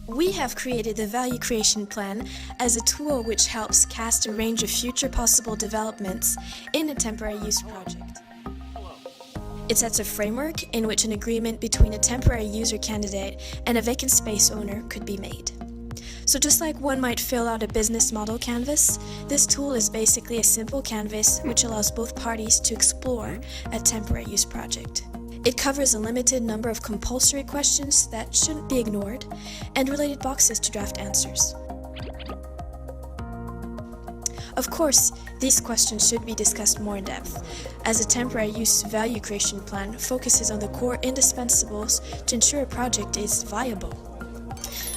We have created the Value Creation Plan as a tool which helps cast a range of future possible developments in a temporary use project. It sets a framework in which an agreement between a temporary user candidate and a vacant space owner could be made. So just like one might fill out a business model canvas, this tool is basically a simple canvas which allows both parties to explore a temporary use project. It covers a limited number of compulsory questions that shouldn't be ignored, and related boxes to draft answers. Of course, these questions should be discussed more in depth, as a temporary use value creation plan focuses on the core indispensables to ensure a project is viable.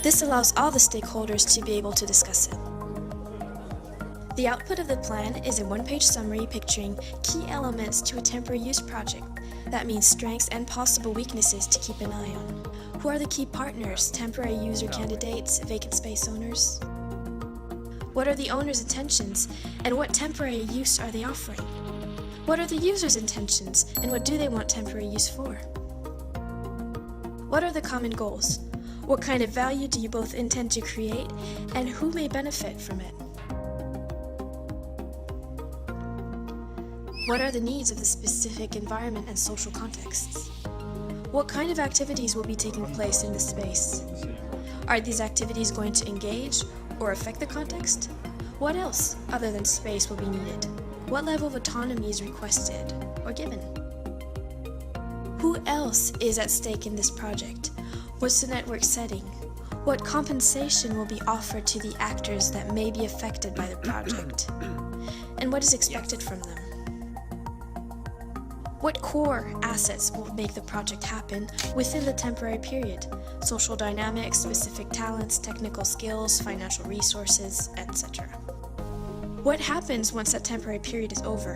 This allows all the stakeholders to be able to discuss it. The output of the plan is a one-page summary picturing key elements to a temporary use project. That means strengths and possible weaknesses to keep an eye on. Who are the key partners, temporary user candidates, vacant space owners? What are the owner's intentions, and what temporary use are they offering? What are the user's intentions, and what do they want temporary use for? What are the common goals? What kind of value do you both intend to create, and who may benefit from it? What are the needs of the specific environment and social contexts? What kind of activities will be taking place in this space? Are these activities going to engage or affect the context? What else, other than space, will be needed? What level of autonomy is requested or given? Who else is at stake in this project? What's the network setting? What compensation will be offered to the actors that may be affected by the project? And what is expected from them? What core assets will make the project happen within the temporary period? Social dynamics, specific talents, technical skills, financial resources, etc. What happens once that temporary period is over?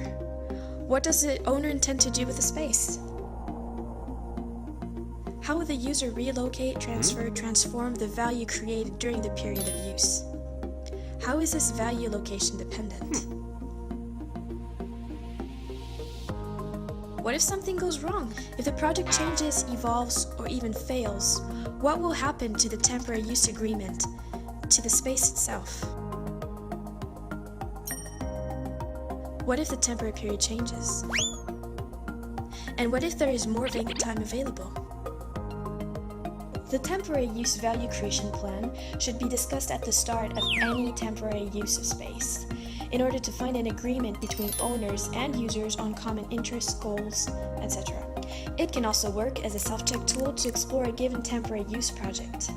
What does the owner intend to do with the space? How will the user relocate, transfer, transform the value created during the period of use? How is this value location dependent? What if something goes wrong? If the project changes, evolves, or even fails, what will happen to the temporary use agreement, to the space itself? What if the temporary period changes? And what if there is more vacant time available? The temporary use value creation plan should be discussed at the start of any temporary use of space, in order to find an agreement between owners and users on common interests, goals, etc. It can also work as a self-check tool to explore a given temporary use project.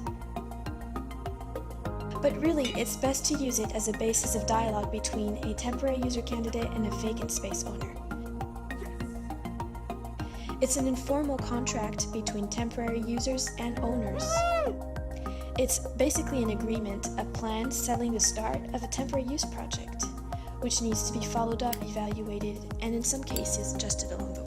But really, it's best to use it as a basis of dialogue between a temporary user candidate and a vacant space owner. It's an informal contract between temporary users and owners. It's basically an agreement, a plan settling the start of a temporary use project, which needs to be followed up, evaluated, and in some cases adjusted along the way.